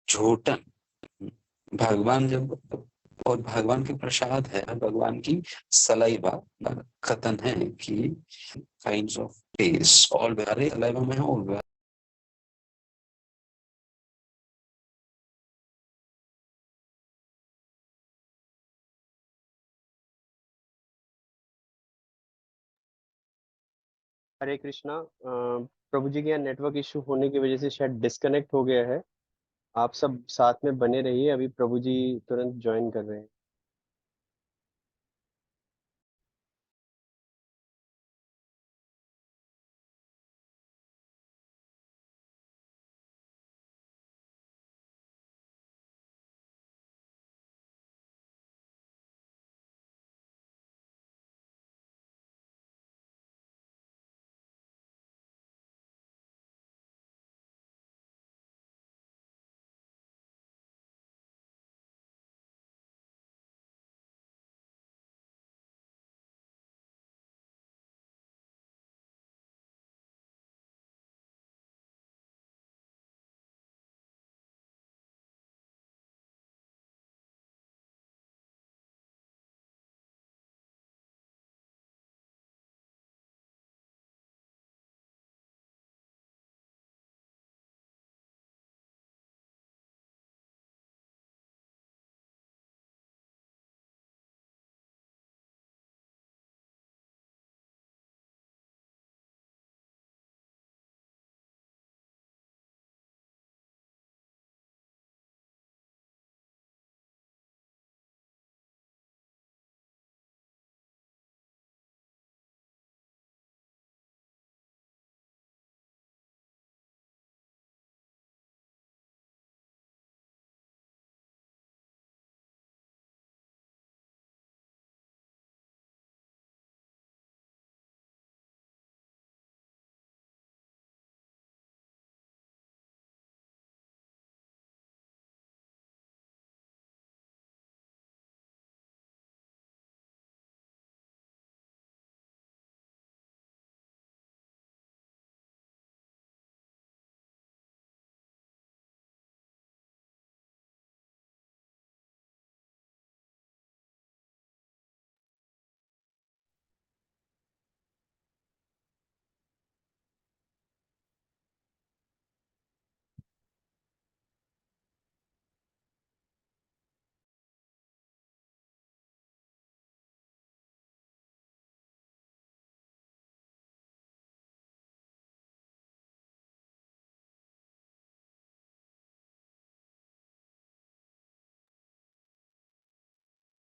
झूठन भगवान जब और भगवान के प्रसाद है, भगवान की सलाइवा कथन है कि kinds of taste all saliva में है ऑल हरे कृष्णा। प्रभु जी के यहाँ नेटवर्क इशू होने की वजह से शायद डिस्कनेक्ट हो गया है। आप सब साथ में बने रहिए, अभी प्रभु जी तुरंत ज्वाइन कर रहे हैं।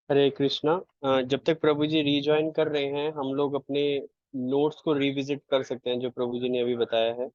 हरे कृष्णा। जब तक प्रभु जी रीजॉइन कर रहे हैं हम लोग अपने नोट्स को रिविजिट कर सकते हैं जो प्रभु जी ने अभी बताया है।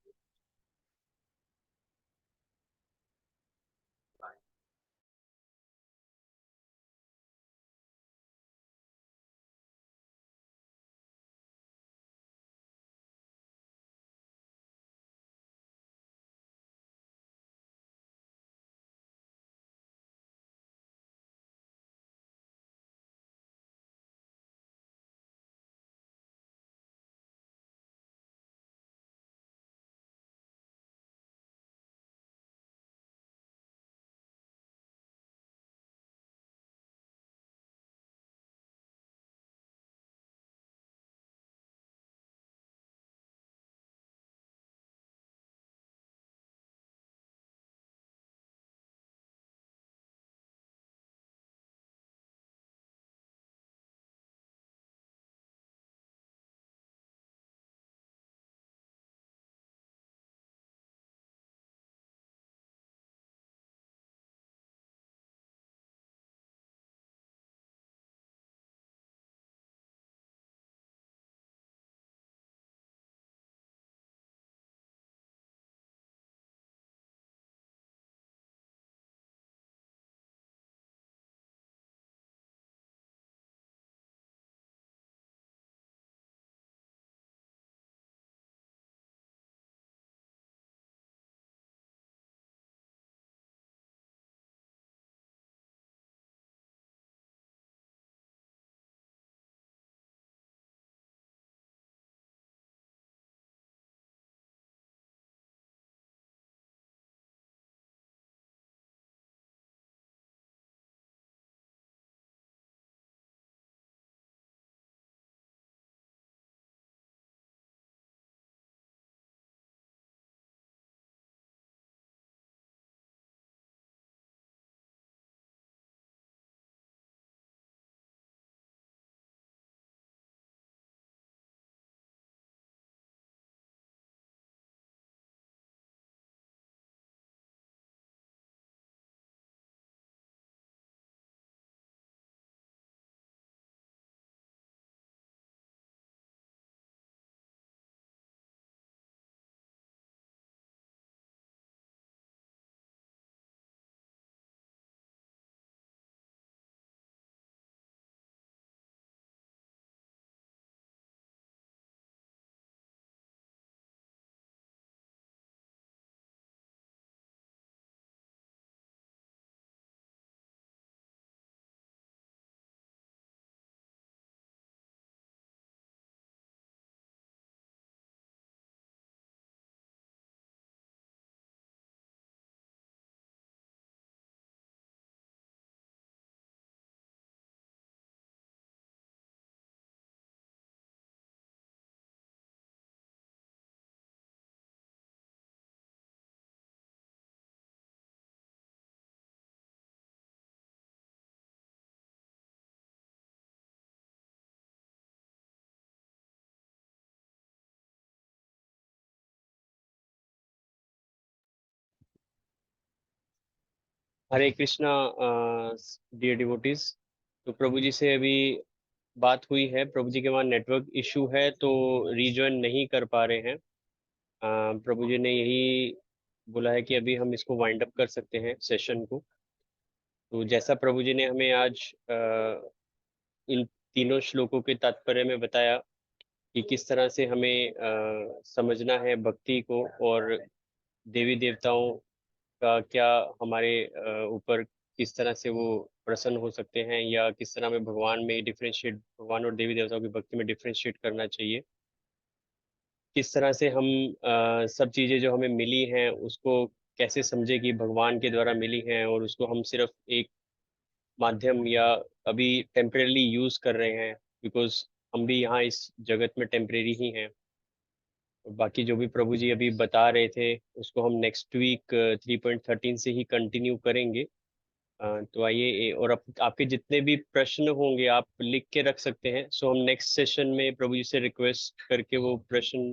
हरे कृष्णा डियर डिवोटीज। तो प्रभु जी से अभी बात हुई है, प्रभु जी के वहाँ नेटवर्क इशू है तो रीजॉइन नहीं कर पा रहे हैं। प्रभु जी ने यही बोला है कि अभी हम इसको वाइंड अप कर सकते हैं सेशन को। तो जैसा प्रभु जी ने हमें आज इन तीनों श्लोकों के तात्पर्य में बताया कि किस तरह से हमें समझना है भक्ति को, और देवी देवताओं का क्या हमारे ऊपर किस तरह से वो प्रसन्न हो सकते हैं, या किस तरह में भगवान में डिफरेंशिएट, भगवान और देवी देवताओं की भक्ति में डिफरेंशिएट करना चाहिए। किस तरह से हम सब चीज़ें जो हमें मिली हैं उसको कैसे समझे कि भगवान के द्वारा मिली हैं, और उसको हम सिर्फ एक माध्यम या अभी टेम्परेली यूज कर रहे हैं, बिकॉज हम भी यहाँ इस जगत में टेम्परेरी ही हैं। बाकी जो भी प्रभु जी अभी बता रहे थे उसको हम नेक्स्ट वीक 3.13 से ही कंटिन्यू करेंगे। तो आइए और आपके जितने भी प्रश्न होंगे आप लिख के रख सकते हैं, सो हम नेक्स्ट सेशन में प्रभु जी से रिक्वेस्ट करके वो प्रश्न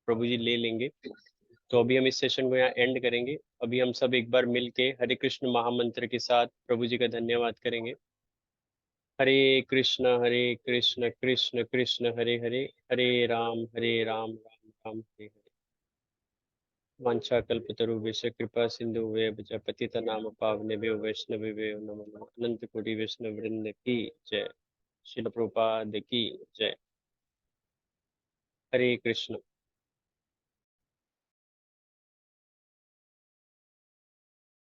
प्रभु जी ले लेंगे। तो अभी हम इस सेशन को यहाँ एंड करेंगे। अभी हम सब एक बार मिल के हरे कृष्ण महामंत्र के साथ प्रभु जी का धन्यवाद करेंगे। हरे कृष्ण कृष्ण कृष्ण हरे हरे, हरे राम राम हरे हरे। वाञ्छाकल्पतरुभ्यश्च कृपा सिन्धुभ्यश्च पतितनाम पावनेभ्यो वैष्णवेभ्यो नमो नमः। अनंत कोटि वैष्णव वृंद की जय। शिल प्रभुपाद की जय। हरे कृष्ण।